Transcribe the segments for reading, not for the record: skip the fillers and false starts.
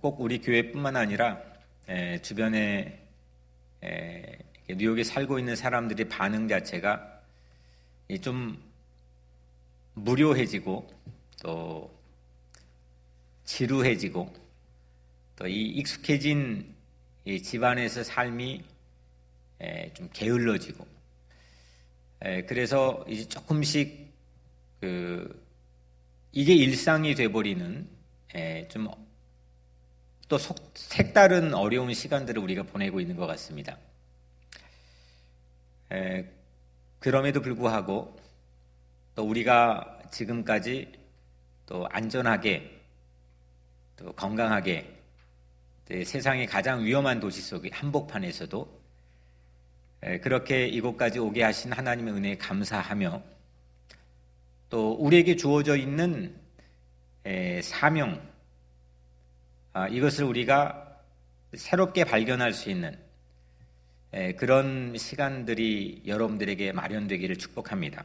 꼭 우리 교회뿐만 아니라 주변에 뉴욕에 살고 있는 사람들의 반응 자체가 좀 무료해지고 또 지루해지고 또 이 익숙해진 이 집안에서 삶이 좀 게을러지고 그래서 이제 조금씩 이게 일상이 돼버리는 좀 또 색다른 어려운 시간들을 우리가 보내고 있는 것 같습니다. 그럼에도 불구하고 또 우리가 지금까지 또 안전하게 또 건강하게 세상의 가장 위험한 도시 속의 한복판에서도 그렇게 이곳까지 오게 하신 하나님의 은혜에 감사하며 또 우리에게 주어져 있는 사명, 이것을 우리가 새롭게 발견할 수 있는 그런 시간들이 여러분들에게 마련되기를 축복합니다.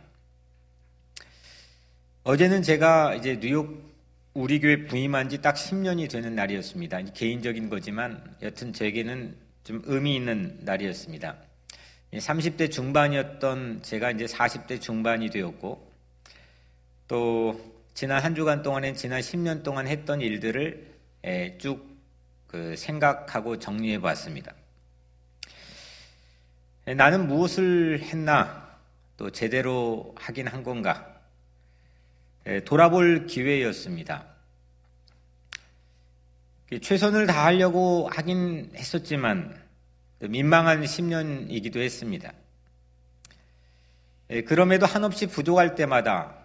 어제는 제가 이제 뉴욕 우리 교회 부임한 지 딱 10년이 되는 날이었습니다. 개인적인 거지만 여튼 저에게는 좀 의미 있는 날이었습니다. 30대 중반이었던 제가 이제 40대 중반이 되었고 또 지난 한 주간 동안엔 지난 10년 동안 했던 일들을 쭉 생각하고 정리해 봤습니다. 나는 무엇을 했나 또 제대로 하긴 한 건가 돌아볼 기회였습니다. 최선을 다하려고 하긴 했었지만 민망한 10년이기도 했습니다. 그럼에도 한없이 부족할 때마다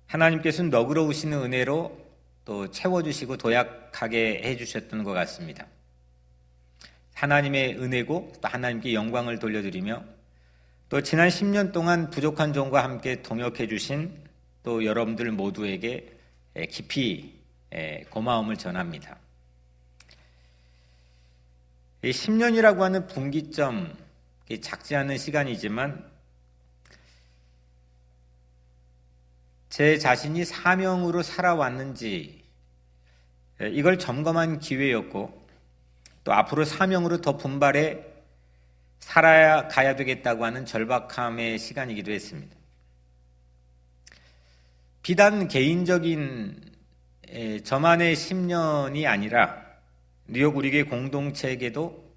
하나님께서는 너그러우시는 은혜로 또 채워주시고 도약하게 해주셨던 것 같습니다. 하나님의 은혜고 또 하나님께 영광을 돌려드리며 또 지난 10년 동안 부족한 종과 함께 동역해 주신 또 여러분들 모두에게 깊이 고마움을 전합니다. 10년이라고 하는 분기점, 작지 않은 시간이지만 제 자신이 사명으로 살아왔는지 이걸 점검한 기회였고 또 앞으로 사명으로 더 분발해 살아가야 되겠다고 하는 절박함의 시간이기도 했습니다. 비단 개인적인 저만의 10년이 아니라 뉴욕 우리교회 공동체에게도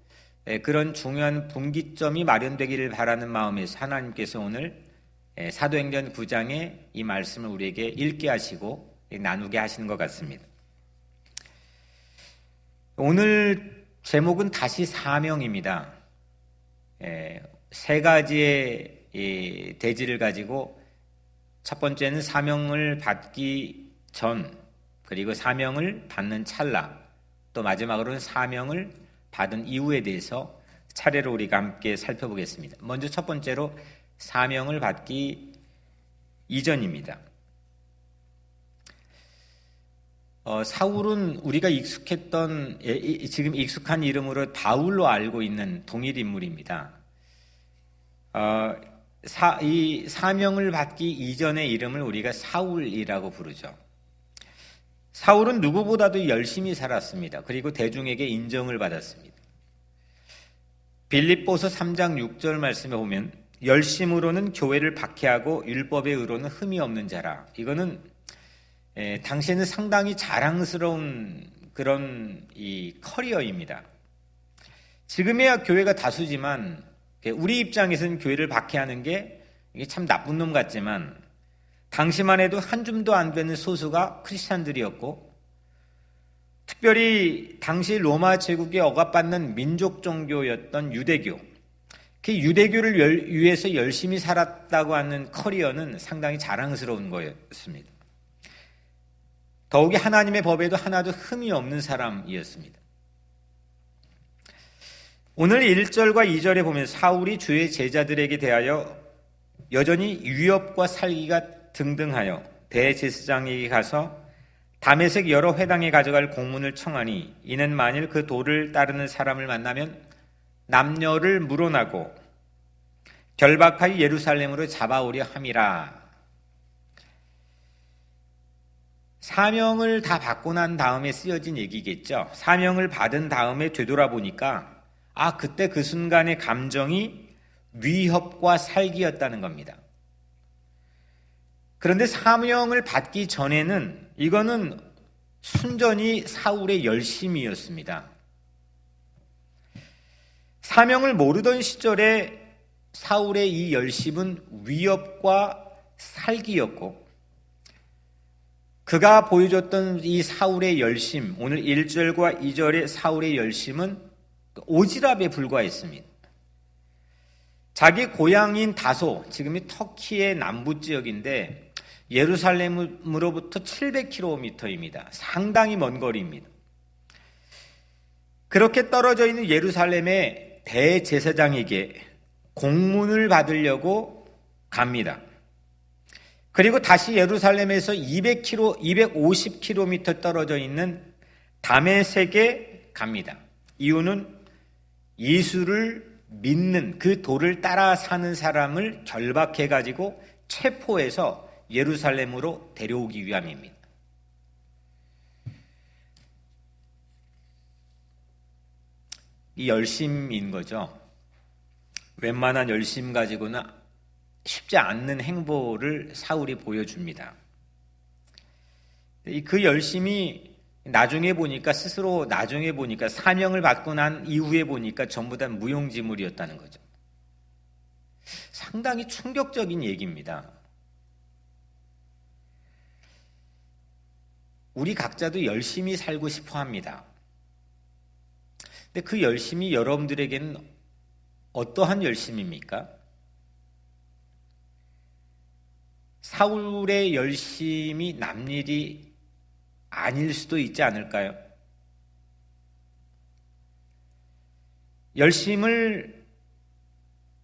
그런 중요한 분기점이 마련되기를 바라는 마음에서 하나님께서 오늘 사도행전 9장에 이 말씀을 우리에게 읽게 하시고 나누게 하시는 것 같습니다. 오늘 제목은 다시 사명입니다. 세 가지의 대지를 가지고 첫 번째는 사명을 받기 전, 그리고 사명을 받는 찰나, 또 마지막으로는 사명을 받은 이후에 대해서 차례로 우리가 함께 살펴보겠습니다. 먼저 첫 번째로 사명을 받기 이전입니다. 사울은 우리가 익숙했던, 지금 익숙한 이름으로 바울로 알고 있는 동일 인물입니다. 이 사명을 받기 이전의 이름을 우리가 사울이라고 부르죠. 사울은 누구보다도 열심히 살았습니다. 그리고 대중에게 인정을 받았습니다. 빌립보서 3장 6절 말씀에 보면 열심으로는 교회를 박해하고 율법의 의로는 흠이 없는 자라. 이거는 당시에는 상당히 자랑스러운 그런 이 커리어입니다. 지금에야 교회가 다수지만 우리 입장에서는 교회를 박해하는 게 이게 참 나쁜 놈 같지만 당시만 해도 한 줌도 안 되는 소수가 크리스찬들이었고 특별히 당시 로마 제국에 억압받는 민족 종교였던 유대교, 그 유대교를 위해서 열심히 살았다고 하는 커리어는 상당히 자랑스러운 거였습니다. 더욱이 하나님의 법에도 하나도 흠이 없는 사람이었습니다. 오늘 1절과 2절에 보면 사울이 주의 제자들에게 대하여 여전히 위협과 살기가 등등하여 대제사장에게 가서 다메섹 여러 회당에 가져갈 공문을 청하니 이는 만일 그 도를 따르는 사람을 만나면 남녀를 물어나고 결박하여 예루살렘으로 잡아오려 함이라. 사명을 다 받고 난 다음에 쓰여진 얘기겠죠. 사명을 받은 다음에 되돌아보니까 그때 그 순간의 감정이 위협과 살기였다는 겁니다. 그런데 사명을 받기 전에는 이거는 순전히 사울의 열심이었습니다. 사명을 모르던 시절에 사울의 이 열심은 위협과 살기였고, 그가 보여줬던 이 사울의 열심, 오늘 1절과 2절의 사울의 열심은 오지랖에 불과했습니다. 자기 고향인 다소, 지금이 터키의 남부 지역인데 예루살렘으로부터 700km입니다. 상당히 먼 거리입니다. 그렇게 떨어져 있는 예루살렘의 대제사장에게 공문을 받으려고 갑니다. 그리고 다시 예루살렘에서 250km 떨어져 있는 다메섹에 갑니다. 이유는 예수를 믿는 그 도를 따라 사는 사람을 결박해가지고 체포해서 예루살렘으로 데려오기 위함입니다. 이 열심인 거죠. 웬만한 열심 가지고는 쉽지 않는 행보를 사울이 보여줍니다. 그 열심이 스스로 나중에 보니까 사명을 받고 난 이후에 보니까 전부 다 무용지물이었다는 거죠. 상당히 충격적인 얘기입니다. 우리 각자도 열심히 살고 싶어 합니다. 근데 그 열심이 여러분들에게는 어떠한 열심입니까? 사울의 열심이 남일이 아닐 수도 있지 않을까요? 열심을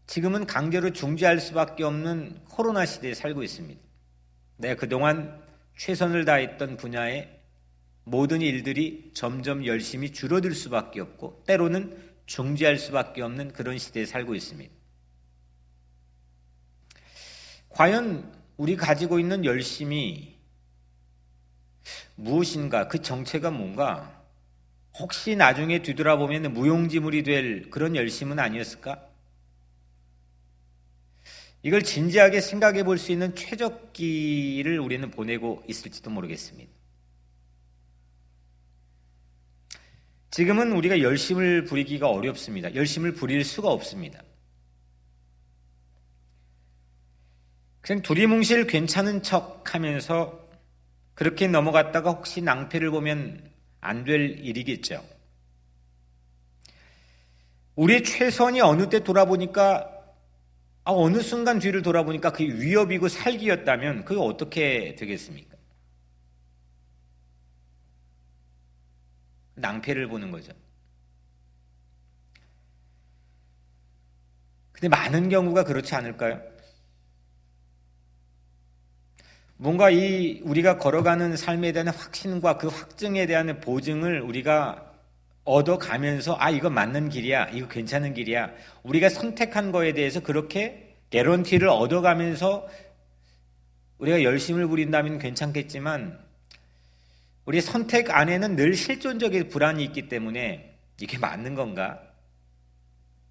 지금은 강제로 중지할 수밖에 없는 코로나 시대에 살고 있습니다. 내가 그동안 최선을 다했던 분야의 모든 일들이 점점 열심히 줄어들 수밖에 없고 때로는 중지할 수밖에 없는 그런 시대에 살고 있습니다. 과연 우리 가지고 있는 열심이 무엇인가, 그 정체가 뭔가, 혹시 나중에 뒤돌아보면 무용지물이 될 그런 열심은 아니었을까? 이걸 진지하게 생각해 볼 수 있는 최적기를 우리는 보내고 있을지도 모르겠습니다. 지금은 우리가 열심을 부리기가 어렵습니다. 열심을 부릴 수가 없습니다. 그냥 두리뭉실 괜찮은 척 하면서 그렇게 넘어갔다가 혹시 낭패를 보면 안 될 일이겠죠. 우리의 최선이 어느 때 돌아보니까, 어느 순간 뒤를 돌아보니까 그게 위협이고 살기였다면 그게 어떻게 되겠습니까? 낭패를 보는 거죠. 근데 많은 경우가 그렇지 않을까요? 뭔가 우리가 걸어가는 삶에 대한 확신과 그 확증에 대한 보증을 우리가 얻어가면서 이거 맞는 길이야, 이거 괜찮은 길이야, 우리가 선택한 거에 대해서 그렇게 개런티를 얻어가면서 우리가 열심을 부린다면 괜찮겠지만 우리의 선택 안에는 늘 실존적인 불안이 있기 때문에 이게 맞는 건가?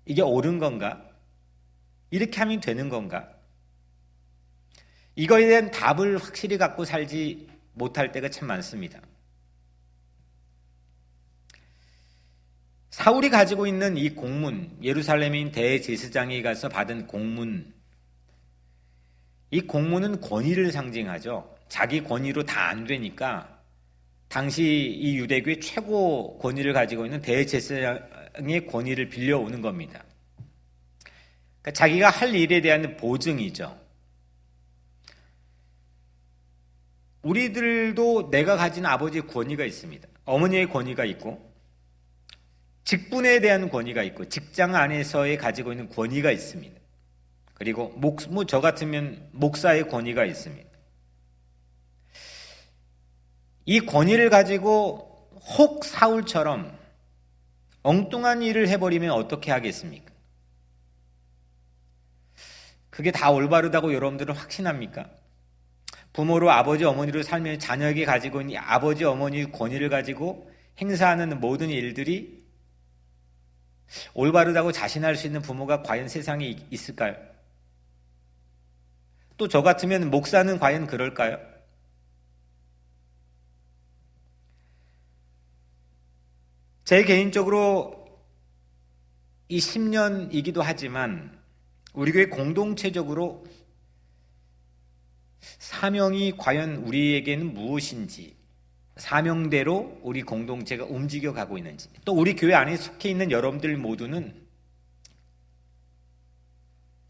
이게 옳은 건가? 이렇게 하면 되는 건가? 이거에 대한 답을 확실히 갖고 살지 못할 때가 참 많습니다. 사울이 가지고 있는 이 공문, 예루살렘인 대제사장에 가서 받은 공문, 이 공문은 권위를 상징하죠. 자기 권위로 다 안 되니까 당시 이 유대교의 최고 권위를 가지고 있는 대제사장의 권위를 빌려오는 겁니다. 그러니까 자기가 할 일에 대한 보증이죠. 우리들도 내가 가진 아버지의 권위가 있습니다. 어머니의 권위가 있고, 직분에 대한 권위가 있고, 직장 안에서의 가지고 있는 권위가 있습니다. 그리고 저 같으면 목사의 권위가 있습니다. 이 권위를 가지고 혹 사울처럼 엉뚱한 일을 해버리면 어떻게 하겠습니까? 그게 다 올바르다고 여러분들은 확신합니까? 부모로 아버지 어머니로 살며 자녀에게 가지고 있는 아버지 어머니의 권위를 가지고 행사하는 모든 일들이 올바르다고 자신할 수 있는 부모가 과연 세상에 있을까요? 또 저 같으면 목사는 과연 그럴까요? 제 개인적으로 이 10년이기도 하지만 우리 교회 공동체적으로 사명이 과연 우리에게는 무엇인지, 사명대로 우리 공동체가 움직여가고 있는지, 또 우리 교회 안에 속해 있는 여러분들 모두는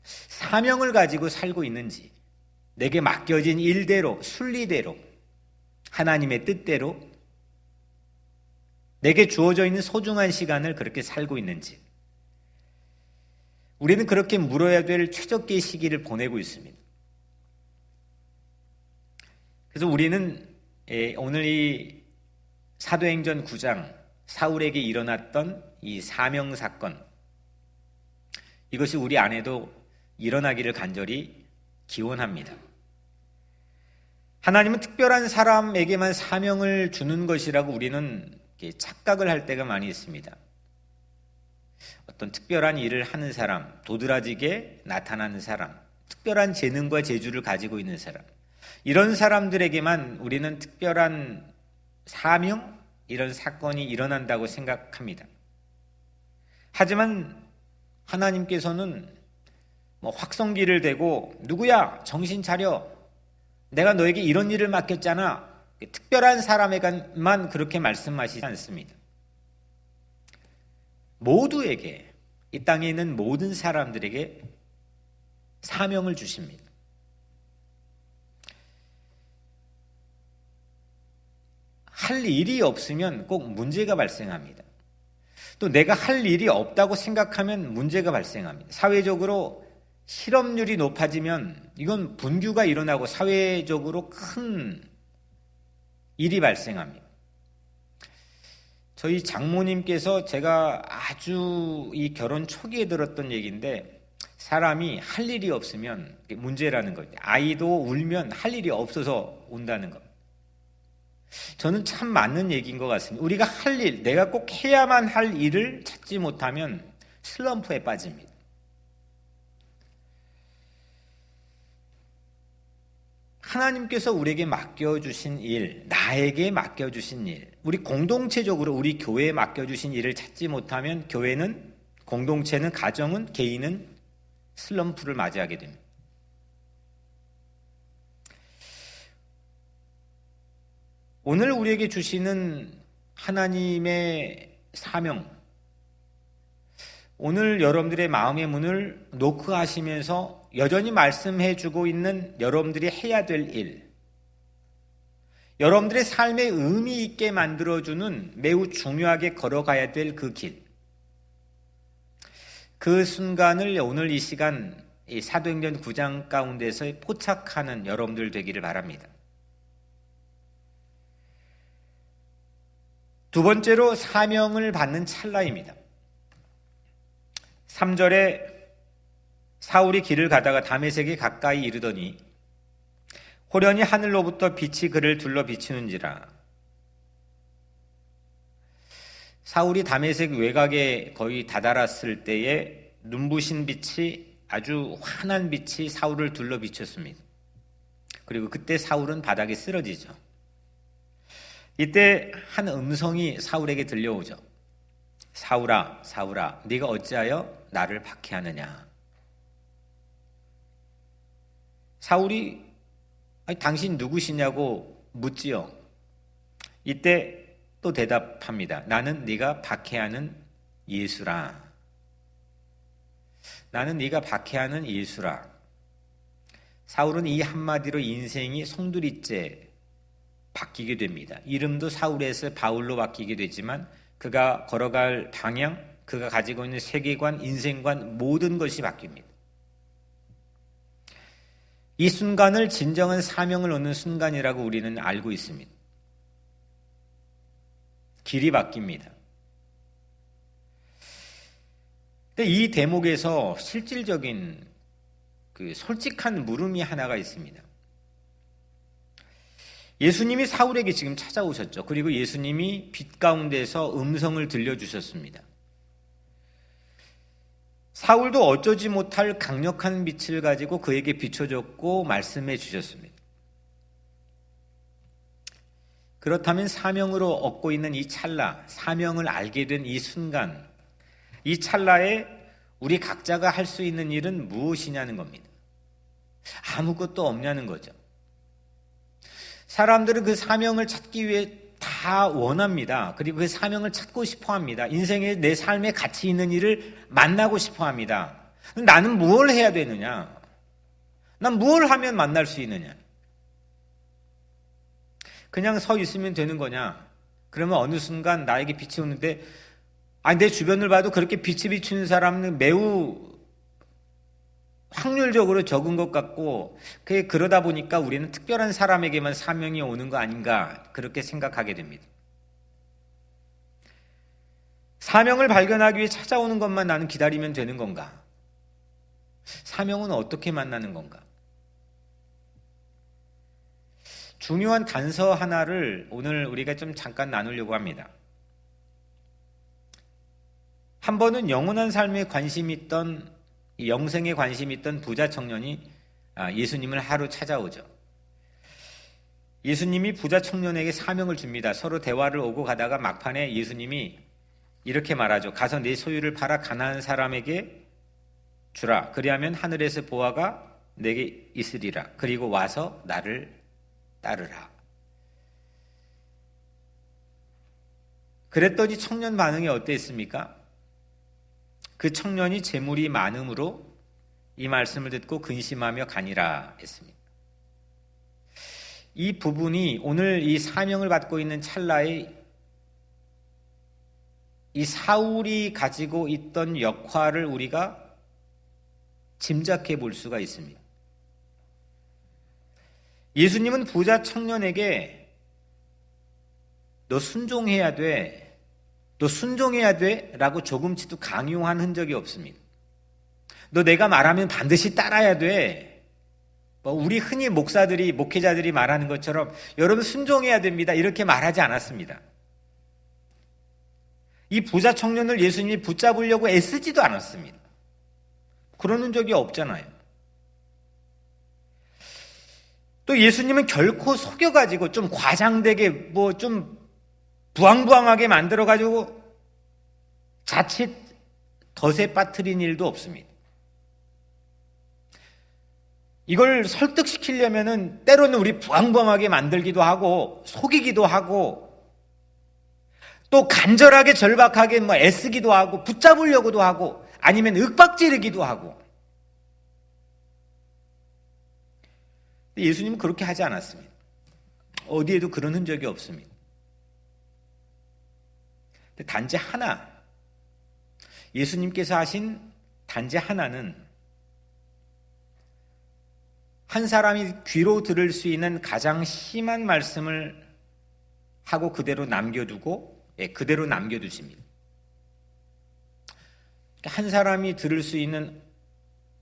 사명을 가지고 살고 있는지, 내게 맡겨진 일대로, 순리대로, 하나님의 뜻대로 내게 주어져 있는 소중한 시간을 그렇게 살고 있는지, 우리는 그렇게 물어야 될 최적기의 시기를 보내고 있습니다. 그래서 우리는 오늘 이 사도행전 9장 사울에게 일어났던 이 사명 사건, 이것이 우리 안에도 일어나기를 간절히 기원합니다. 하나님은 특별한 사람에게만 사명을 주는 것이라고 우리는 착각을 할 때가 많이 있습니다. 어떤 특별한 일을 하는 사람, 도드라지게 나타나는 사람, 특별한 재능과 재주를 가지고 있는 사람, 이런 사람들에게만 우리는 특별한 사명, 이런 사건이 일어난다고 생각합니다. 하지만 하나님께서는 확성기를 대고 누구야? 정신 차려. 내가 너에게 이런 일을 맡겼잖아. 특별한 사람에게만 그렇게 말씀하시지 않습니다. 모두에게, 이 땅에 있는 모든 사람들에게 사명을 주십니다. 할 일이 없으면 꼭 문제가 발생합니다. 또 내가 할 일이 없다고 생각하면 문제가 발생합니다. 사회적으로 실업률이 높아지면 이건 분규가 일어나고 사회적으로 큰 일이 발생합니다. 저희 장모님께서 제가 아주 이 결혼 초기에 들었던 얘기인데, 사람이 할 일이 없으면 문제라는 거죠. 아이도 울면 할 일이 없어서 운다는 것. 저는 참 맞는 얘기인 것 같습니다. 우리가 할 일, 내가 꼭 해야만 할 일을 찾지 못하면 슬럼프에 빠집니다. 하나님께서 우리에게 맡겨주신 일, 나에게 맡겨주신 일, 우리 공동체적으로 우리 교회에 맡겨주신 일을 찾지 못하면 교회는, 공동체는, 가정은, 개인은 슬럼프를 맞이하게 됩니다. 오늘 우리에게 주시는 하나님의 사명, 오늘 여러분들의 마음의 문을 노크하시면서 여전히 말씀해주고 있는 여러분들이 해야 될 일, 여러분들의 삶에 의미 있게 만들어주는 매우 중요하게 걸어가야 될 그 길, 그 순간을 오늘 이 시간 이 사도행전 9장 가운데서 포착하는 여러분들 되기를 바랍니다. 두 번째로 사명을 받는 찰나입니다. 3절에 사울이 길을 가다가 다메섹에 가까이 이르더니 호련히 하늘로부터 빛이 그를 둘러 비추는지라. 사울이 다메섹 외곽에 거의 다다랐을 때에 눈부신 빛이, 아주 환한 빛이 사울을 둘러 비췄습니다. 그리고 그때 사울은 바닥에 쓰러지죠. 이때 한 음성이 사울에게 들려오죠. 사울아, 사울아, 네가 어찌하여 나를 박해하느냐. 사울이 당신 누구시냐고 묻지요. 이때 또 대답합니다. 나는 네가 박해하는 예수라. 나는 네가 박해하는 예수라. 사울은 이 한마디로 인생이 송두리째 바뀌게 됩니다. 이름도 사울에서 바울로 바뀌게 되지만 그가 걸어갈 방향, 그가 가지고 있는 세계관, 인생관, 모든 것이 바뀝니다. 이 순간을 진정한 사명을 얻는 순간이라고 우리는 알고 있습니다. 길이 바뀝니다. 근데 이 대목에서 실질적인 솔직한 물음이 하나가 있습니다. 예수님이 사울에게 지금 찾아오셨죠. 그리고 예수님이 빛 가운데서 음성을 들려주셨습니다. 사울도 어쩌지 못할 강력한 빛을 가지고 그에게 비춰줬고 말씀해 주셨습니다. 그렇다면 사명으로 얻고 있는 이 찰나, 사명을 알게 된 이 순간, 이 찰나에 우리 각자가 할 수 있는 일은 무엇이냐는 겁니다. 아무것도 없냐는 거죠. 사람들은 그 사명을 찾기 위해 다 원합니다. 그리고 그 사명을 찾고 싶어 합니다. 인생에 내 삶에 가치 있는 일을 만나고 싶어 합니다. 나는 무엇을 해야 되느냐? 난 무엇을 하면 만날 수 있느냐? 그냥 서 있으면 되는 거냐? 그러면 어느 순간 나에게 빛이 오는데, 내 주변을 봐도 그렇게 빛이 비추는 사람은 매우 확률적으로 적은 것 같고, 그러다 보니까 우리는 특별한 사람에게만 사명이 오는 거 아닌가, 그렇게 생각하게 됩니다. 사명을 발견하기 위해 찾아오는 것만 나는 기다리면 되는 건가? 사명은 어떻게 만나는 건가? 중요한 단서 하나를 오늘 우리가 좀 잠깐 나누려고 합니다. 한 번은 영원한 삶에 관심이 있던, 영생에 관심이 있던 부자 청년이 예수님을 하루 찾아오죠. 예수님이 부자 청년에게 사명을 줍니다. 서로 대화를 오고 가다가 막판에 예수님이 이렇게 말하죠. 가서 내 소유를 팔아 가난한 사람에게 주라. 그리하면 하늘에서 보화가 내게 있으리라. 그리고 와서 나를 따르라. 그랬더니 청년 반응이 어땠습니까? 그 청년이 재물이 많음으로 이 말씀을 듣고 근심하며 가니라 했습니다. 이 부분이 오늘 이 사명을 받고 있는 찰나에 이 사울이 가지고 있던 역할을 우리가 짐작해 볼 수가 있습니다. 예수님은 부자 청년에게 너 순종해야 돼, 너 순종해야 돼 라고 조금치도 강요한 흔적이 없습니다. 너 내가 말하면 반드시 따라야 돼. 우리 흔히 목사들이, 목회자들이 말하는 것처럼 여러분 순종해야 됩니다 이렇게 말하지 않았습니다. 이 부자 청년을 예수님이 붙잡으려고 애쓰지도 않았습니다. 그러는 적이 없잖아요. 또 예수님은 결코 속여가지고 좀 과장되게 좀 부황부황하게 만들어가지고 자칫 덫에 빠뜨린 일도 없습니다. 이걸 설득시키려면은 때로는 우리 부황부황하게 만들기도 하고 속이기도 하고 또 간절하게 절박하게 애쓰기도 하고 붙잡으려고도 하고 아니면 윽박지르기도 하고. 예수님은 그렇게 하지 않았습니다. 어디에도 그런 흔적이 없습니다. 단지 하나, 예수님께서 하신 단지 하나는 한 사람이 귀로 들을 수 있는 가장 심한 말씀을 하고 그대로 남겨두고 그대로 남겨두십니다. 한 사람이 들을 수 있는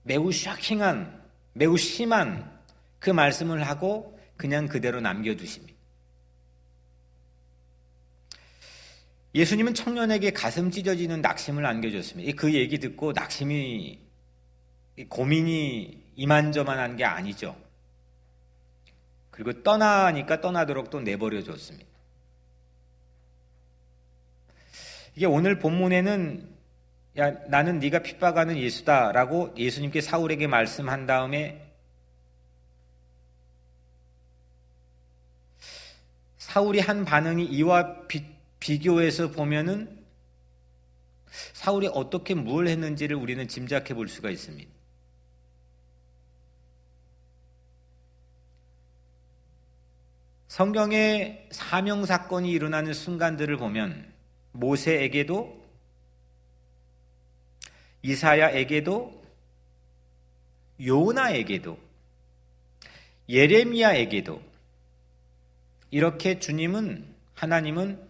매우 쇼킹한, 매우 심한 그 말씀을 하고 그냥 그대로 남겨두십니다. 예수님은 청년에게 가슴 찢어지는 낙심을 안겨줬습니다. 그 얘기 듣고 낙심이, 고민이 이만저만한 게 아니죠. 그리고 떠나니까 떠나도록 또 내버려줬습니다. 이게 오늘 본문에는 야 나는 네가 핍박하는 예수다라고 예수님께 사울에게 말씀한 다음에 사울이 한 반응이 이와 비교해서 보면은 사울이 어떻게 뭘 했는지를 우리는 짐작해 볼 수가 있습니다. 성경에 사명 사건이 일어나는 순간들을 보면 모세에게도 이사야에게도 요나에게도 예레미야에게도 이렇게 하나님은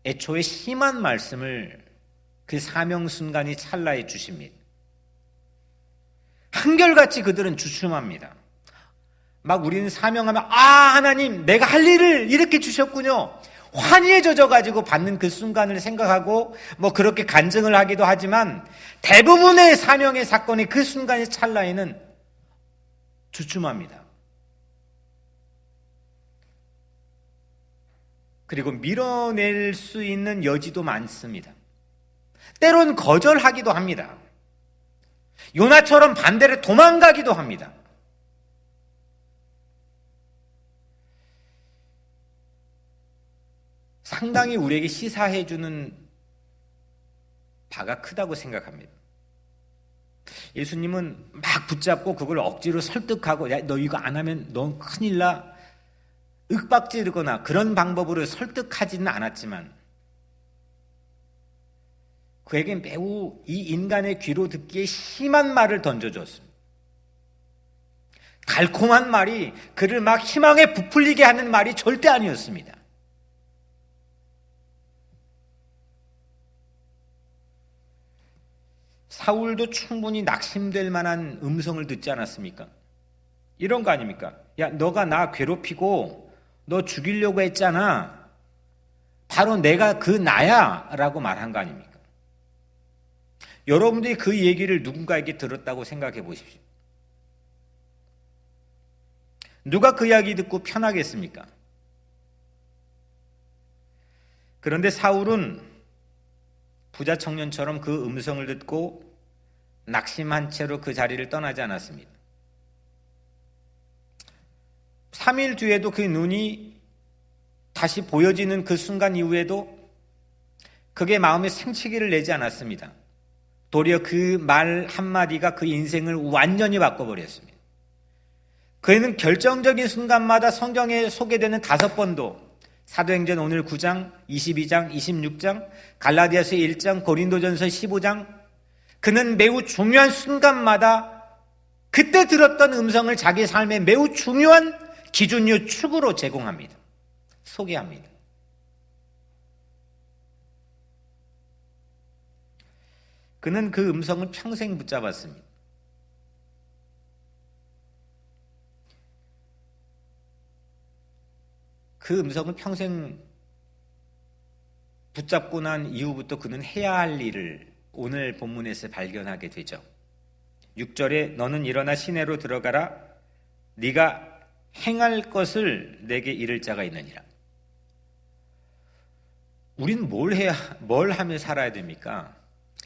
애초에 심한 말씀을 그 사명 순간이 찰나에 주십니다. 한결같이 그들은 주춤합니다. 막 우리는 사명하면 하나님 내가 할 일을 이렇게 주셨군요. 환희에 젖어가지고 받는 그 순간을 생각하고 뭐 그렇게 간증을 하기도 하지만 대부분의 사명의 사건의 그 순간의 찰나에는 주춤합니다. 그리고 밀어낼 수 있는 여지도 많습니다. 때론 거절하기도 합니다. 요나처럼 반대로 도망가기도 합니다. 상당히 우리에게 시사해주는 바가 크다고 생각합니다. 예수님은 막 붙잡고 그걸 억지로 설득하고 야, 너 이거 안 하면 넌 큰일 나 윽박지르거나 그런 방법으로 설득하지는 않았지만 그에게 매우 이 인간의 귀로 듣기에 심한 말을 던져줬습니다. 달콤한 말이 그를 막 희망에 부풀리게 하는 말이 절대 아니었습니다. 사울도 충분히 낙심될 만한 음성을 듣지 않았습니까? 이런 거 아닙니까? 야, 너가 나 괴롭히고 너 죽이려고 했잖아. 바로 내가 그 나야 라고 말한 거 아닙니까? 여러분들이 그 얘기를 누군가에게 들었다고 생각해 보십시오. 누가 그 이야기 듣고 편하겠습니까? 그런데 사울은 부자 청년처럼 그 음성을 듣고 낙심한 채로 그 자리를 떠나지 않았습니다. 3일 뒤에도 그 눈이 다시 보여지는 그 순간 이후에도 그게 마음에 생치기를 내지 않았습니다. 도리어 그 말 한마디가 그 인생을 완전히 바꿔버렸습니다. 그는 결정적인 순간마다 성경에 소개되는 5번도 사도행전 오늘 9장, 22장, 26장, 갈라디아서 1장, 고린도전서 15장 그는 매우 중요한 순간마다 그때 들었던 음성을 자기 삶의 매우 중요한 기준요 축으로 제공합니다. 소개합니다. 그는 그 음성을 평생 붙잡았습니다. 그 음성을 평생 붙잡고 난 이후부터 그는 해야 할 일을 오늘 본문에서 발견하게 되죠. 6절에 너는 일어나 시내로 들어가라. 네가 행할 것을 내게 이를 자가 있느니라. 우리는 뭘 하며 살아야 됩니까?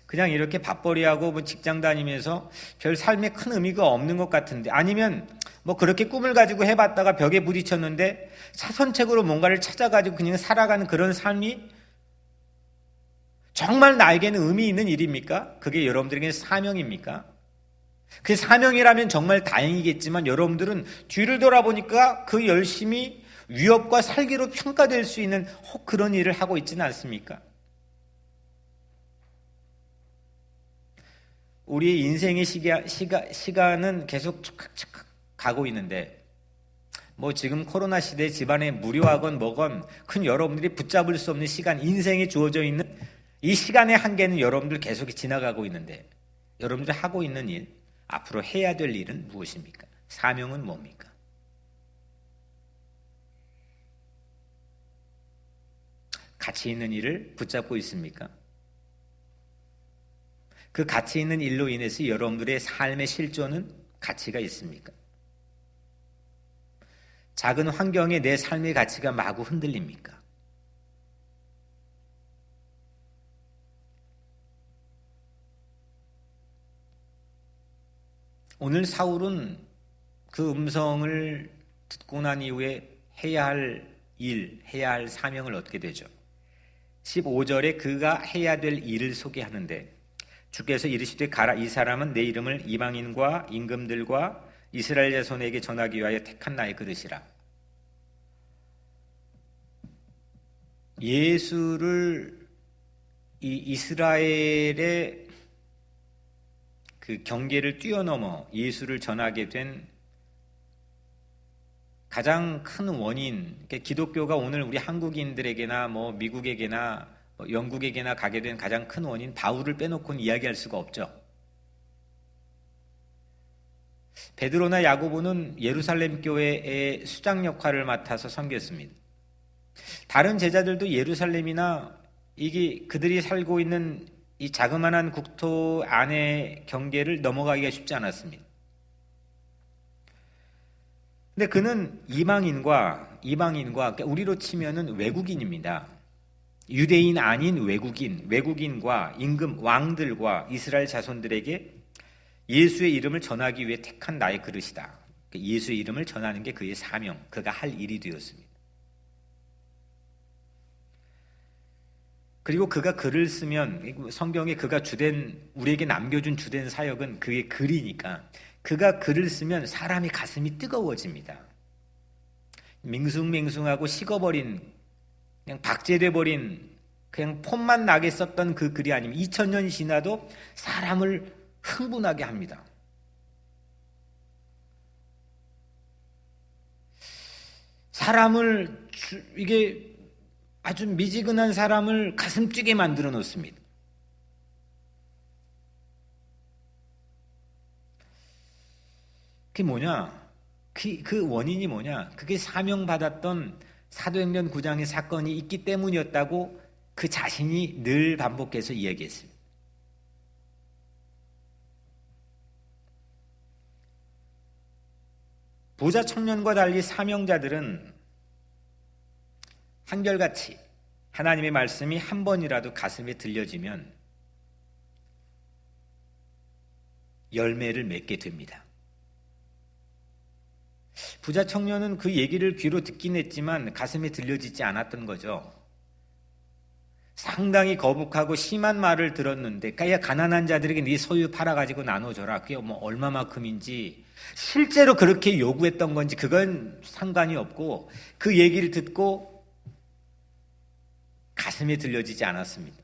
그냥 이렇게 밥벌이하고 뭐 직장 다니면서 별 삶에 큰 의미가 없는 것 같은데, 아니면 뭐 그렇게 꿈을 가지고 해봤다가 벽에 부딪혔는데 사선책으로 뭔가를 찾아가지고 그냥 살아가는 그런 삶이 정말 나에게는 의미 있는 일입니까? 그게 여러분들에게는 사명입니까? 그 사명이라면 정말 다행이겠지만 여러분들은 뒤를 돌아보니까 그 열심이 위협과 살기로 평가될 수 있는 혹 그런 일을 하고 있지는 않습니까? 우리의 인생의 시간은 계속 착착착 가고 있는데, 뭐 지금 코로나 시대에 집안에 무료하건 뭐건 큰 여러분들이 붙잡을 수 없는 시간, 인생에 주어져 있는 이 시간의 한계는 여러분들 계속 지나가고 있는데, 여러분들이 하고 있는 일, 앞으로 해야 될 일은 무엇입니까? 사명은 뭡니까? 가치 있는 일을 붙잡고 있습니까? 그 가치 있는 일로 인해서 여러분들의 삶의 실존은 가치가 있습니까? 작은 환경에 내 삶의 가치가 마구 흔들립니까? 오늘 사울은 그 음성을 듣고 난 이후에 해야 할 일, 해야 할 사명을 얻게 되죠. 15절에 그가 해야 될 일을 소개하는데, 주께서 이르시되 가라, 이 사람은 내 이름을 이방인과 임금들과 이스라엘 자손에게 전하기 위하여 택한 나의 그릇이라. 예수를 이 이스라엘의 그 경계를 뛰어넘어 예수를 전하게 된 가장 큰 원인, 기독교가 오늘 우리 한국인들에게나 뭐 미국에게나 영국에게나 가게 된 가장 큰 원인, 바울을 빼놓고는 이야기할 수가 없죠. 베드로나 야고보는 예루살렘 교회의 수장 역할을 맡아서 섬겼습니다. 다른 제자들도 예루살렘이나 이게 그들이 살고 있는 이 자그마한 국토 안의 경계를 넘어가기가 쉽지 않았습니다. 근데 그는 이방인과 그러니까 우리로 치면은 외국인입니다. 유대인 아닌 외국인과 임금 왕들과 이스라엘 자손들에게 예수의 이름을 전하기 위해 택한 나의 그릇이다. 예수의 이름을 전하는 게 그의 사명, 그가 할 일이 되었습니다. 그리고 그가 글을 쓰면 성경에 그가 우리에게 남겨준 주된 사역은 그의 글이니까 그가 글을 쓰면 사람의 가슴이 뜨거워집니다. 밍숭맹숭하고 식어버린 그냥 박제돼버린 그냥 폼만 나게 썼던 그 글이 아니면 2000년이 지나도 사람을 흥분하게 합니다. 사람을 이게 아주 미지근한 사람을 가슴 뛰게 만들어 놓습니다. 그게 뭐냐? 그 원인이 뭐냐? 그게 사명받았던 사도행전 9장의 사건이 있기 때문이었다고 그 자신이 늘 반복해서 이야기했습니다. 부자 청년과 달리 사명자들은 한결같이 하나님의 말씀이 한 번이라도 가슴에 들려지면 열매를 맺게 됩니다. 부자 청년은 그 얘기를 귀로 듣긴 했지만 가슴에 들려지지 않았던 거죠. 상당히 거북하고 심한 말을 들었는데 그야 가난한 자들에게 네 소유 팔아가지고 나눠줘라. 그게 뭐 얼마만큼인지 실제로 그렇게 요구했던 건지 그건 상관이 없고 그 얘기를 듣고 가슴에 들려지지 않았습니다.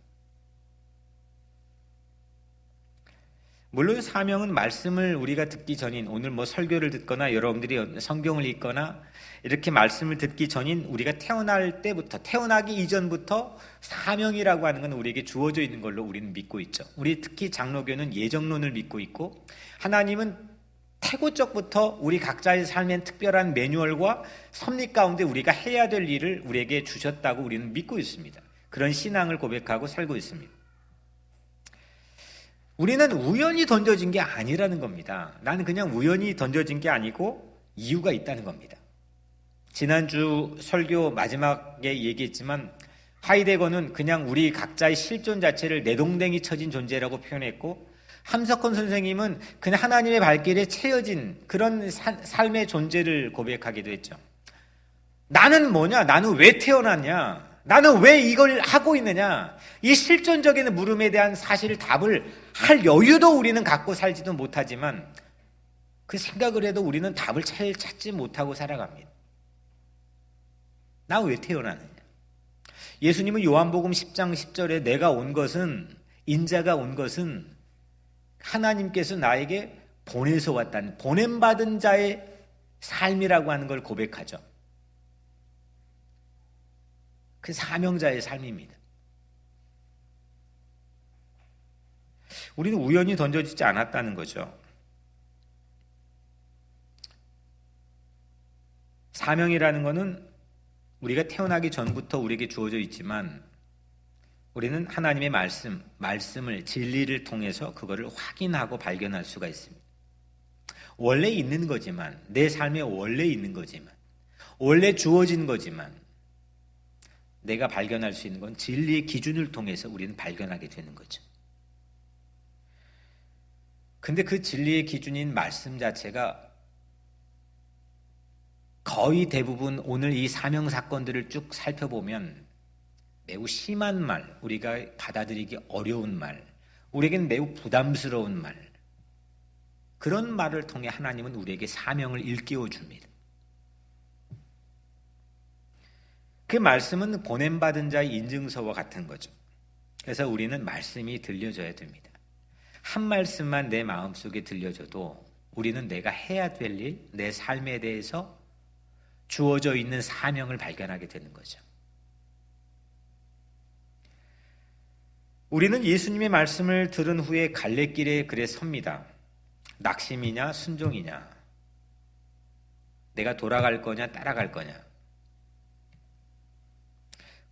물론 사명은 말씀을 우리가 듣기 전인 오늘 뭐 설교를 듣거나 여러분들이 성경을 읽거나 이렇게 말씀을 듣기 전인 우리가 태어날 때부터 태어나기 이전부터 사명이라고 하는 건 우리에게 주어져 있는 걸로 우리는 믿고 있죠. 우리 특히 장로교는 예정론을 믿고 있고 하나님은 태고적부터 우리 각자의 삶엔 특별한 매뉴얼과 섭리 가운데 우리가 해야 될 일을 우리에게 주셨다고 우리는 믿고 있습니다. 그런 신앙을 고백하고 살고 있습니다. 우리는 우연히 던져진 게 아니라는 겁니다. 나는 그냥 우연히 던져진 게 아니고 이유가 있다는 겁니다. 지난주 설교 마지막에 얘기했지만 하이데거는 그냥 우리 각자의 실존 자체를 내동댕이 쳐진 존재라고 표현했고 함석헌 선생님은 그냥 하나님의 발길에 채여진 그런 삶의 존재를 고백하기도 했죠. 나는 뭐냐? 나는 왜 태어났냐? 나는 왜 이걸 하고 있느냐? 이 실존적인 물음에 대한 사실 답을 할 여유도 우리는 갖고 살지도 못하지만 그 생각을 해도 우리는 답을 찾지 못하고 살아갑니다. 나 왜 태어났느냐? 예수님은 요한복음 10장 10절에 내가 온 것은 인자가 온 것은 하나님께서 나에게 보내서 왔다는 보냄받은 자의 삶이라고 하는 걸 고백하죠. 그 사명자의 삶입니다. 우리는 우연히 던져지지 않았다는 거죠. 사명이라는 것은 우리가 태어나기 전부터 우리에게 주어져 있지만 우리는 하나님의 말씀을 진리를 통해서 그거를 확인하고 발견할 수가 있습니다. 원래 있는 거지만 내 삶에 원래 있는 거지만 원래 주어진 거지만 내가 발견할 수 있는 건 진리의 기준을 통해서 우리는 발견하게 되는 거죠. 근데 그 진리의 기준인 말씀 자체가 거의 대부분 오늘 이 사명 사건들을 쭉 살펴보면 매우 심한 말, 우리가 받아들이기 어려운 말, 우리에게는 매우 부담스러운 말, 그런 말을 통해 하나님은 우리에게 사명을 일깨워 줍니다. 그 말씀은 보냄받은 자의 인증서와 같은 거죠. 그래서 우리는 말씀이 들려줘야 됩니다. 한 말씀만 내 마음속에 들려줘도 우리는 내가 해야 될 일, 내 삶에 대해서 주어져 있는 사명을 발견하게 되는 거죠. 우리는 예수님의 말씀을 들은 후에 갈래길에 그래 섭니다. 낙심이냐 순종이냐, 내가 돌아갈 거냐 따라갈 거냐.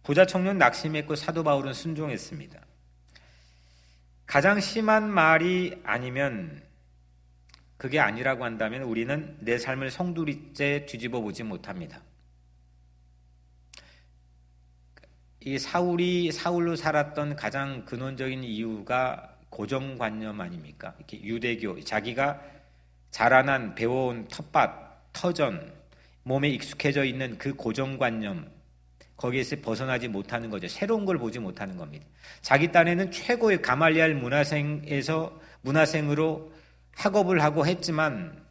부자 청년 낙심했고 사도 바울은 순종했습니다. 가장 심한 말이 아니면, 그게 아니라고 한다면 우리는 내 삶을 송두리째 뒤집어 보지 못합니다. 이 사울로 살았던 가장 근원적인 이유가 고정관념 아닙니까? 이렇게 유대교, 자기가 자라난 배워온 텃밭, 터전, 몸에 익숙해져 있는 그 고정관념, 거기에서 벗어나지 못하는 거죠. 새로운 걸 보지 못하는 겁니다. 자기 딴에는 최고의 가말리알 문화생으로 학업을 하고 했지만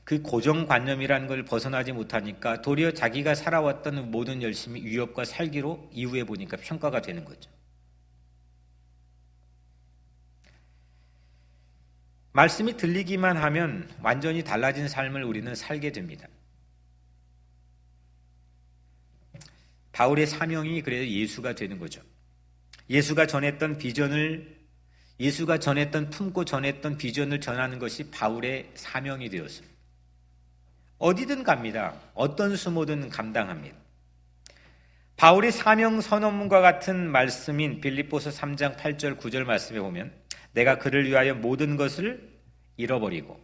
그 고정관념이라는 걸 벗어나지 못하니까 도리어 자기가 살아왔던 모든 열심이 위협과 살기로 이후에 보니까 평가가 되는 거죠. 말씀이 들리기만 하면 완전히 달라진 삶을 우리는 살게 됩니다. 바울의 사명이 그래서 예수가 되는 거죠. 예수가 품고 전했던 비전을 전하는 것이 바울의 사명이 되었습니다. 어디든 갑니다. 어떤 수모든 감당합니다. 바울의 사명 선언문과 같은 말씀인 빌립보서 3장 8절 9절 말씀에 보면, 내가 그를 위하여 모든 것을 잃어버리고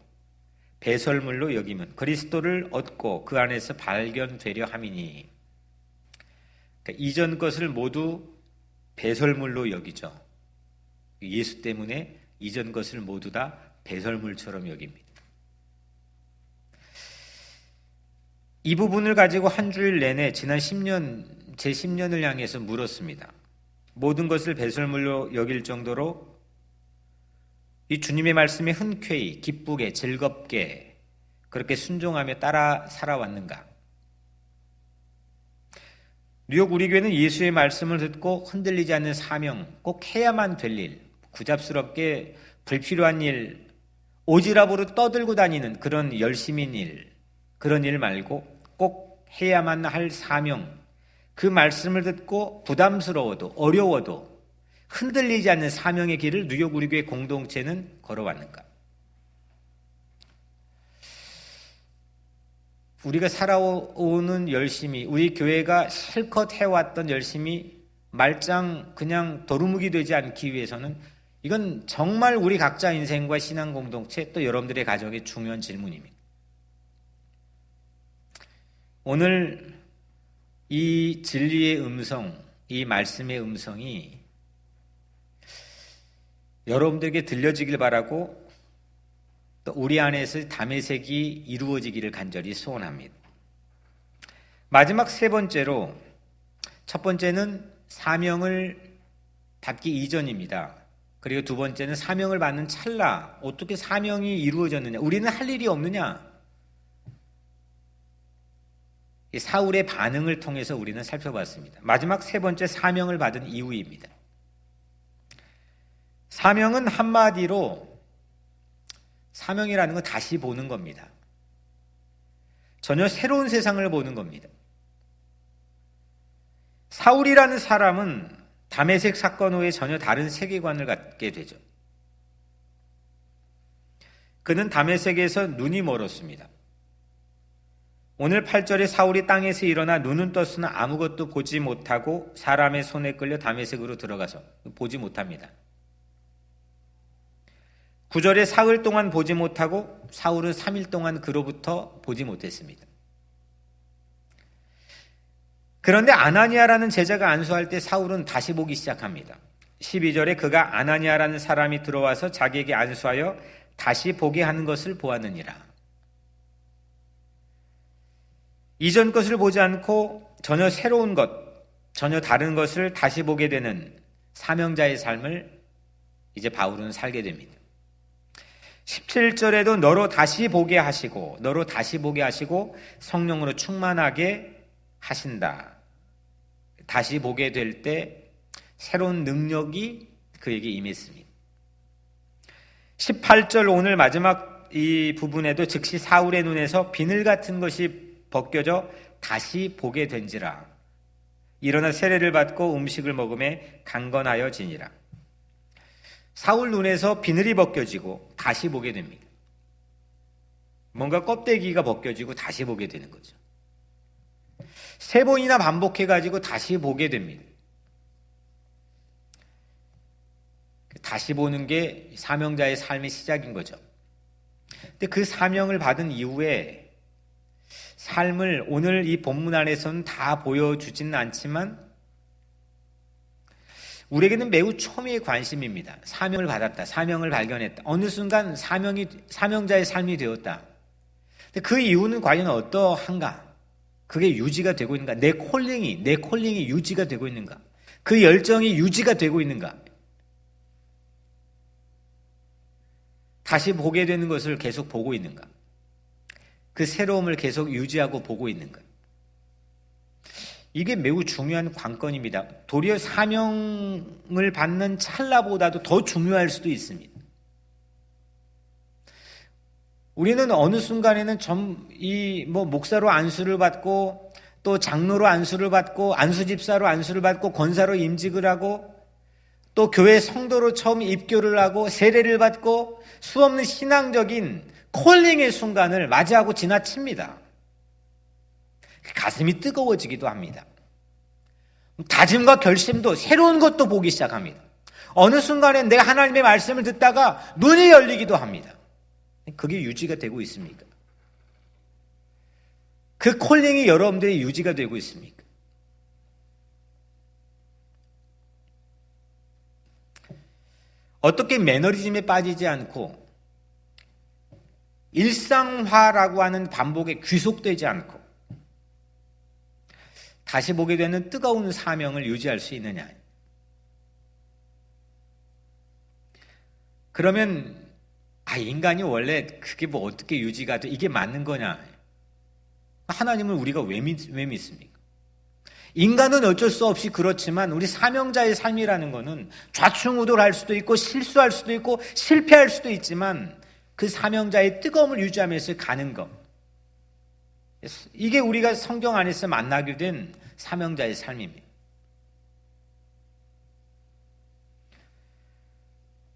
배설물로 여기면 그리스도를 얻고 그 안에서 발견되려 함이니. 그러니까 이전 것을 모두 배설물로 여기죠. 예수 때문에 이전 것을 모두 다 배설물처럼 여깁니다. 이 부분을 가지고 한 주일 내내 지난 제 10년을 향해서 물었습니다. 모든 것을 배설물로 여길 정도로 이 주님의 말씀에 흔쾌히 기쁘게 즐겁게 그렇게 순종하며 따라 살아왔는가? 뉴욕 우리 교회는 예수의 말씀을 듣고 흔들리지 않는 사명, 꼭 해야만 될 일, 구잡스럽게 불필요한 일, 오지랖으로 떠들고 다니는 그런 열심인 일, 그런 일 말고 꼭 해야만 할 사명, 그 말씀을 듣고 부담스러워도 어려워도 흔들리지 않는 사명의 길을 뉴욕 우리 교회 공동체는 걸어왔는가? 우리가 살아오는 열심이, 우리 교회가 실컷 해왔던 열심이 말짱 그냥 도루묵이 되지 않기 위해서는 이건 정말 우리 각자 인생과 신앙 공동체 또 여러분들의 가정의 중요한 질문입니다. 오늘 이 진리의 음성, 이 말씀의 음성이 여러분들에게 들려지길 바라고 또 우리 안에서 담의색이 이루어지기를 간절히 소원합니다. 마지막 세 번째로, 첫 번째는 사명을 받기 이전입니다. 그리고 두 번째는 사명을 받는 찰나, 어떻게 사명이 이루어졌느냐, 우리는 할 일이 없느냐, 이 사울의 반응을 통해서 우리는 살펴봤습니다. 마지막 세 번째, 사명을 받은 이후입니다. 사명은 한마디로, 사명이라는 건 다시 보는 겁니다. 전혀 새로운 세상을 보는 겁니다. 사울이라는 사람은 다메섹 사건 후에 전혀 다른 세계관을 갖게 되죠. 그는 다메섹에서 눈이 멀었습니다. 오늘 8절에 사울이 땅에서 일어나 눈은 떴으나 아무것도 보지 못하고 사람의 손에 끌려 다메섹으로 들어가서 보지 못합니다. 9절에 사흘 동안 보지 못하고 사울은 3일 동안 그로부터 보지 못했습니다. 그런데 아나니아라는 제자가 안수할 때 사울은 다시 보기 시작합니다. 12절에 그가 아나니아라는 사람이 들어와서 자기에게 안수하여 다시 보게 하는 것을 보았느니라. 이전 것을 보지 않고 전혀 새로운 것, 전혀 다른 것을 다시 보게 되는 사명자의 삶을 이제 바울은 살게 됩니다. 17절에도 너로 다시 보게 하시고 성령으로 충만하게 하신다. 다시 보게 될 때 새로운 능력이 그에게 임했습니다. 18절 오늘 마지막 이 부분에도 즉시 사울의 눈에서 비늘 같은 것이 벗겨져 다시 보게 된지라. 일어나 세례를 받고 음식을 먹음에 강건하여지니라. 사울 눈에서 비늘이 벗겨지고 다시 보게 됩니다. 뭔가 껍데기가 벗겨지고 다시 보게 되는 거죠. 3번이나 반복해가지고 다시 보게 됩니다. 다시 보는 게 사명자의 삶의 시작인 거죠. 근데 그 사명을 받은 이후에 삶을 오늘 이 본문 안에서는 다 보여주지는 않지만 우리에게는 매우 초미의 관심입니다. 사명을 받았다. 사명을 발견했다. 어느 순간 사명자의 삶이 되었다. 근데 그 이유는 과연 어떠한가? 그게 유지가 되고 있는가? 내 콜링이 유지가 되고 있는가? 그 열정이 유지가 되고 있는가? 다시 보게 되는 것을 계속 보고 있는가? 그 새로움을 계속 유지하고 보고 있는가? 이게 매우 중요한 관건입니다. 도리어 사명을 받는 찰나보다도 더 중요할 수도 있습니다. 우리는 어느 순간에는 목사로 안수를 받고 또 장로로 안수를 받고 안수집사로 안수를 받고 권사로 임직을 하고 또 교회 성도로 처음 입교를 하고 세례를 받고 수없는 신앙적인 콜링의 순간을 맞이하고 지나칩니다. 가슴이 뜨거워지기도 합니다. 다짐과 결심도 새로운 것도 보기 시작합니다. 어느 순간엔 내가 하나님의 말씀을 듣다가 눈이 열리기도 합니다. 그게 유지가 되고 있습니까? 그 콜링이 여러분들의 유지가 되고 있습니까? 어떻게 매너리즘에 빠지지 않고 일상화라고 하는 반복에 귀속되지 않고 다시 보게 되는 뜨거운 사명을 유지할 수 있느냐? 그러면 인간이 원래 그게 어떻게 유지가 돼? 이게 맞는 거냐? 하나님을 우리가 왜 믿습니까? 인간은 어쩔 수 없이 그렇지만 우리 사명자의 삶이라는 거는 좌충우돌할 수도 있고 실수할 수도 있고 실패할 수도 있지만 그 사명자의 뜨거움을 유지하면서 가는 것. 이게 우리가 성경 안에서 만나게 된 사명자의 삶입니다.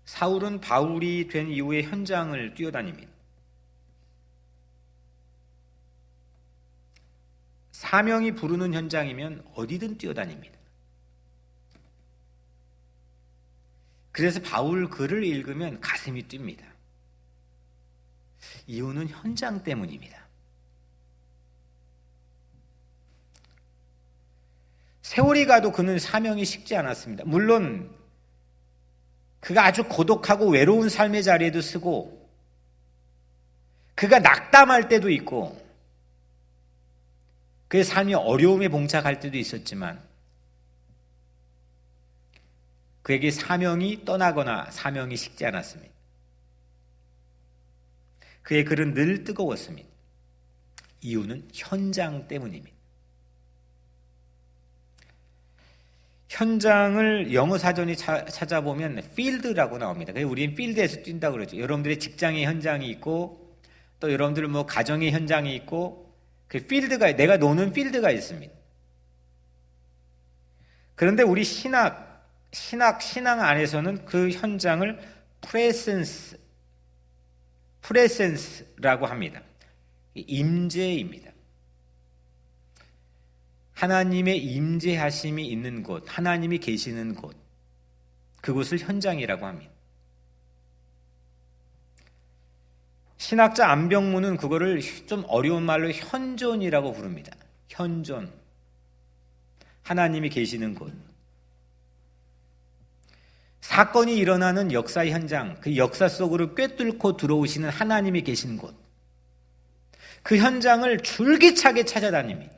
사울은 바울이 된 이후에 현장을 뛰어다닙니다. 사명이 부르는 현장이면 어디든 뛰어다닙니다. 그래서 바울 글을 읽으면 가슴이 뜁니다. 이유는 현장 때문입니다. 세월이 가도 그는 사명이 식지 않았습니다. 물론 그가 아주 고독하고 외로운 삶의 자리에도 쓰고 그가 낙담할 때도 있고 그의 삶이 어려움에 봉착할 때도 있었지만 그에게 사명이 떠나거나 사명이 식지 않았습니다. 그의 글은 늘 뜨거웠습니다. 이유는 현장 때문입니다. 현장을 영어 사전에 찾아보면 필드라고 나옵니다. 그래서 우리는 필드에서 뛴다고 그러죠. 여러분들의 직장의 현장이 있고 또 여러분들 가정의 현장이 있고 그 필드가 내가 노는 필드가 있습니다. 그런데 우리 신앙 안에서는 그 현장을 프레센스라고 합니다. 임재입니다. 하나님의 임재하심이 있는 곳, 하나님이 계시는 곳, 그곳을 현장이라고 합니다. 신학자 안병무는 그거를 좀 어려운 말로 현존이라고 부릅니다. 현존. 하나님이 계시는 곳. 사건이 일어나는 역사의 현장, 그 역사 속으로 꿰뚫고 들어오시는 하나님이 계신 곳. 그 현장을 줄기차게 찾아다닙니다.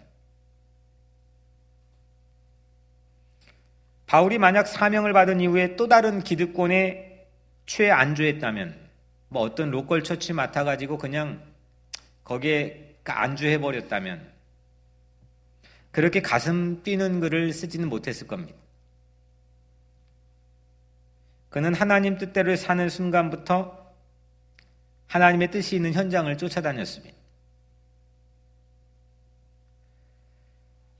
바울이 만약 사명을 받은 이후에 또 다른 기득권에 취해 안주했다면 어떤 로컬 처치 맡아가지고 그냥 거기에 안주해버렸다면 그렇게 가슴 뛰는 글을 쓰지는 못했을 겁니다. 그는 하나님 뜻대로 사는 순간부터 하나님의 뜻이 있는 현장을 쫓아다녔습니다.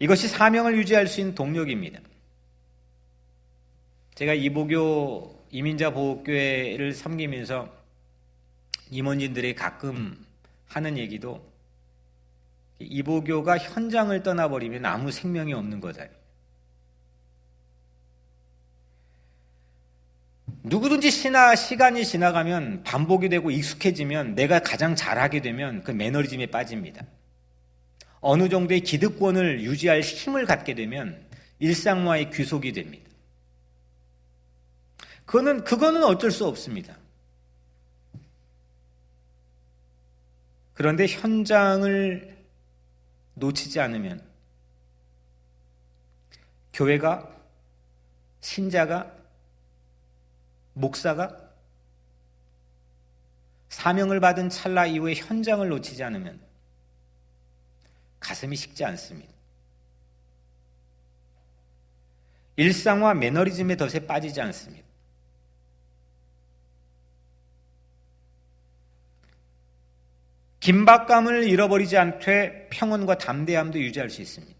이것이 사명을 유지할 수 있는 동력입니다. 제가 이보교 이민자 보호교회를 섬기면서 임원진들이 가끔 하는 얘기도 이보교가 현장을 떠나버리면 아무 생명이 없는 거다. 누구든지 시간이 지나가면 반복이 되고 익숙해지면 내가 가장 잘하게 되면 그 매너리즘에 빠집니다. 어느 정도의 기득권을 유지할 힘을 갖게 되면 일상화의 귀속이 됩니다. 그거는 어쩔 수 없습니다. 그런데 현장을 놓치지 않으면 교회가, 신자가, 목사가 사명을 받은 찰나 이후에 현장을 놓치지 않으면 가슴이 식지 않습니다. 일상화 매너리즘의 덫에 빠지지 않습니다. 긴박감을 잃어버리지 않되 평온과 담대함도 유지할 수 있습니다.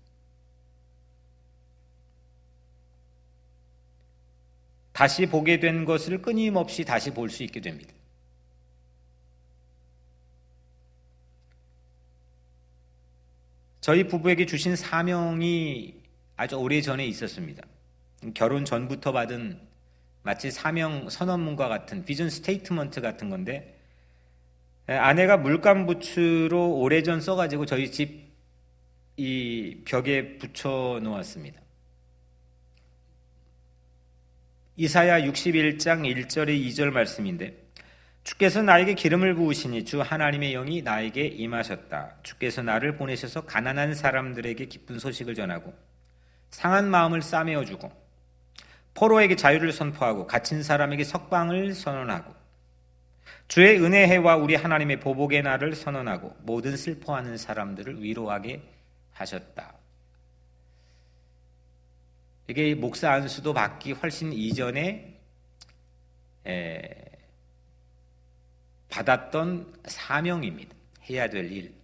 다시 보게 된 것을 끊임없이 다시 볼 수 있게 됩니다. 저희 부부에게 주신 사명이 아주 오래전에 있었습니다. 결혼 전부터 받은 마치 사명 선언문과 같은 비전 스테이트먼트 같은 건데, 아내가 물감 붓으로 오래전 써가지고 저희 집 이 벽에 붙여 놓았습니다. 이사야 61장 1절의 2절 말씀인데, 주께서 나에게 기름을 부으시니 주 하나님의 영이 나에게 임하셨다. 주께서 나를 보내셔서 가난한 사람들에게 기쁜 소식을 전하고 상한 마음을 싸매어주고 포로에게 자유를 선포하고 갇힌 사람에게 석방을 선언하고 주의 은혜해와 우리 하나님의 보복의 날을 선언하고 모든 슬퍼하는 사람들을 위로하게 하셨다. 이게 목사 안수도 받기 훨씬 이전에 받았던 사명입니다. 해야 될 일.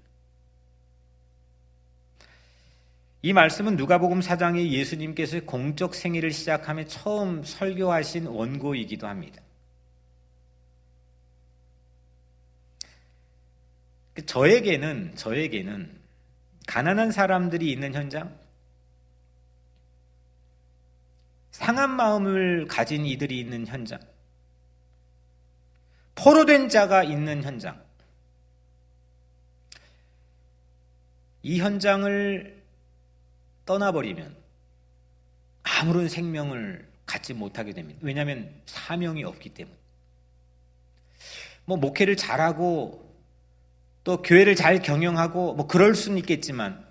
이 말씀은 누가복음 4장에 예수님께서 공적 생애를 시작하며 처음 설교하신 원고이기도 합니다. 저에게는 가난한 사람들이 있는 현장, 상한 마음을 가진 이들이 있는 현장, 포로된 자가 있는 현장, 이 현장을 떠나버리면 아무런 생명을 갖지 못하게 됩니다. 왜냐하면 사명이 없기 때문에. 목회를 잘하고 또 교회를 잘 경영하고 그럴 수는 있겠지만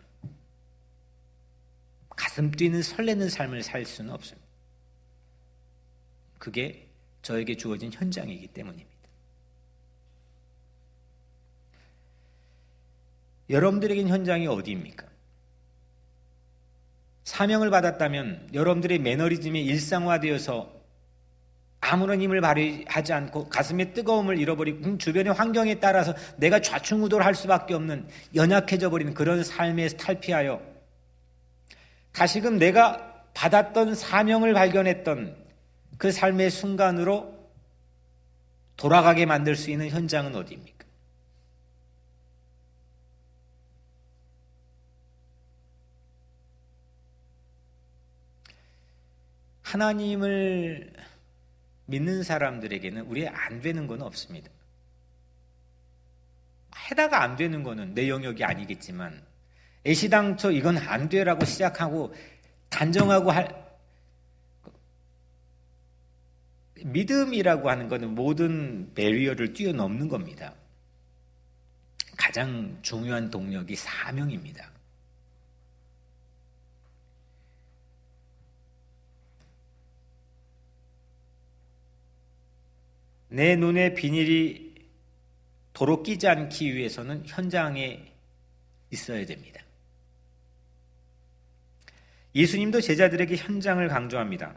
가슴 뛰는 설레는 삶을 살 수는 없습니다. 그게 저에게 주어진 현장이기 때문입니다. 여러분들에겐 현장이 어디입니까? 사명을 받았다면 여러분들의 매너리즘이 일상화되어서 아무런 힘을 발휘하지 않고 가슴의 뜨거움을 잃어버리고 주변의 환경에 따라서 내가 좌충우돌할 수밖에 없는 연약해져 버리는 그런 삶에서 탈피하여 다시금 내가 받았던 사명을 발견했던 그 삶의 순간으로 돌아가게 만들 수 있는 현장은 어디입니까? 하나님을 믿는 사람들에게는 우리 안 되는 건 없습니다. 해다가 안 되는 거는 내 영역이 아니겠지만 애시당초 이건 안 되라고 시작하고 단정하고 믿음이라고 하는 것은 모든 배리어를 뛰어넘는 겁니다. 가장 중요한 동력이 사명입니다. 내 눈에 비닐이 도로 끼지 않기 위해서는 현장에 있어야 됩니다. 예수님도 제자들에게 현장을 강조합니다.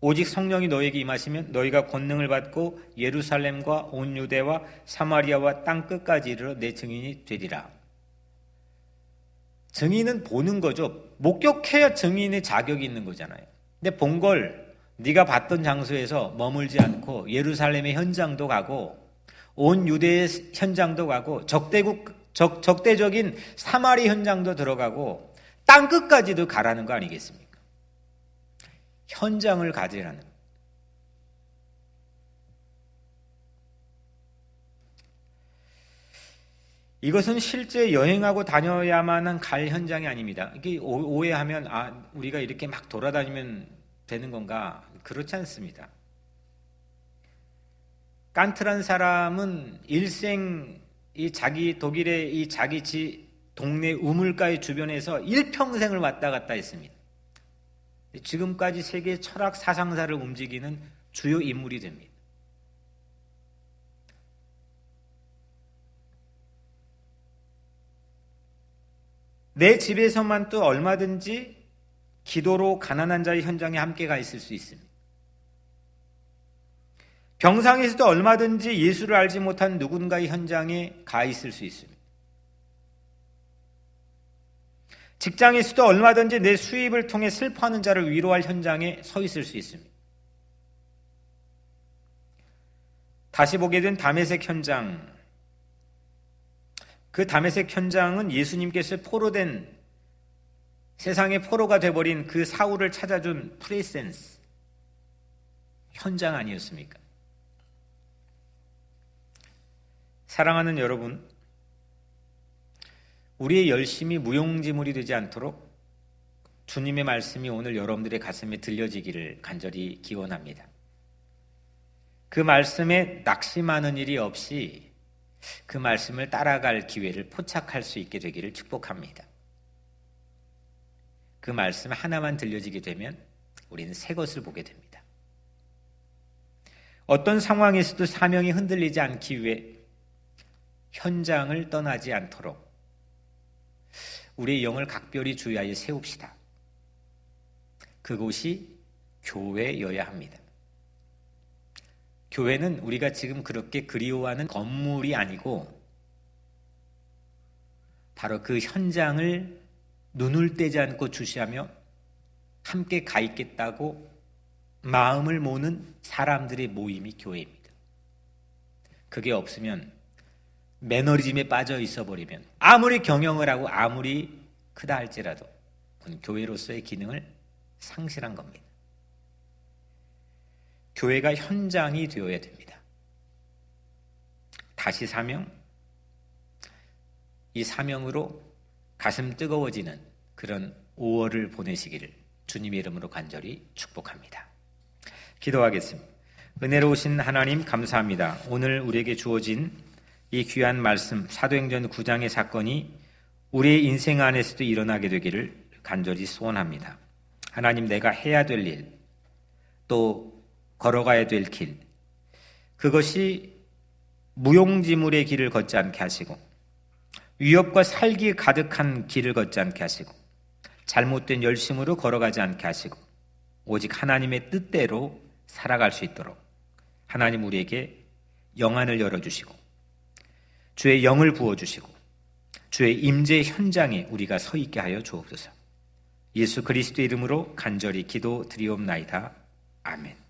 오직 성령이 너에게 임하시면 너희가 권능을 받고 예루살렘과 온 유대와 사마리아와 땅 끝까지 이르러 내 증인이 되리라. 증인은 보는 거죠. 목격해야 증인의 자격이 있는 거잖아요. 근데 본 걸 네가 봤던 장소에서 머물지 않고 예루살렘의 현장도 가고 온 유대의 현장도 가고 적대적인 사마리 현장도 들어가고 땅끝까지도 가라는 거 아니겠습니까? 현장을 가지라는. 이것은 실제 여행하고 다녀야만 갈 현장이 아닙니다. 이게 오해하면 우리가 이렇게 막 돌아다니면 되는 건가? 그렇지 않습니다. 칸트란 사람은 일생 독일의 자기 동네 우물가의 주변에서 일평생을 왔다 갔다 했습니다. 지금까지 세계 철학 사상사를 움직이는 주요 인물이 됩니다. 내 집에서만 또 얼마든지 기도로 가난한 자의 현장에 함께 가 있을 수 있습니다. 병상에서도 얼마든지 예수를 알지 못한 누군가의 현장에 가 있을 수 있습니다. 직장에서도 얼마든지 내 수입을 통해 슬퍼하는 자를 위로할 현장에 서 있을 수 있습니다. 다시 보게 된 다메섹 현장, 그 다메섹 현장은 예수님께서 포로된, 세상의 포로가 돼버린 그 사울을 찾아준 프레센스 현장 아니었습니까? 사랑하는 여러분, 우리의 열심이 무용지물이 되지 않도록 주님의 말씀이 오늘 여러분들의 가슴에 들려지기를 간절히 기원합니다. 그 말씀에 낙심하는 일이 없이 그 말씀을 따라갈 기회를 포착할 수 있게 되기를 축복합니다. 그 말씀 하나만 들려지게 되면 우리는 새 것을 보게 됩니다. 어떤 상황에서도 사명이 흔들리지 않기 위해 현장을 떠나지 않도록 우리의 영을 각별히 주의하여 세웁시다. 그곳이 교회여야 합니다. 교회는 우리가 지금 그렇게 그리워하는 건물이 아니고 바로 그 현장을 눈을 떼지 않고 주시하며 함께 가 있겠다고 마음을 모으는 사람들의 모임이 교회입니다. 그게 없으면 매너리즘에 빠져 있어 버리면 아무리 경영을 하고 아무리 크다 할지라도 그건 교회로서의 기능을 상실한 겁니다. 교회가 현장이 되어야 됩니다. 다시 사명, 이 사명으로 가슴 뜨거워지는 그런 5월을 보내시기를 주님의 이름으로 간절히 축복합니다. 기도하겠습니다. 은혜로우신 하나님 감사합니다. 오늘 우리에게 주어진 이 귀한 말씀, 사도행전 9장의 사건이 우리의 인생 안에서도 일어나게 되기를 간절히 소원합니다. 하나님, 내가 해야 될 일, 또 걸어가야 될 길, 그것이 무용지물의 길을 걷지 않게 하시고 위협과 살기 가득한 길을 걷지 않게 하시고 잘못된 열심으로 걸어가지 않게 하시고 오직 하나님의 뜻대로 살아갈 수 있도록 하나님 우리에게 영안을 열어주시고 주의 영을 부어주시고 주의 임재 현장에 우리가 서 있게 하여 주옵소서. 예수 그리스도의 이름으로 간절히 기도드리옵나이다. 아멘.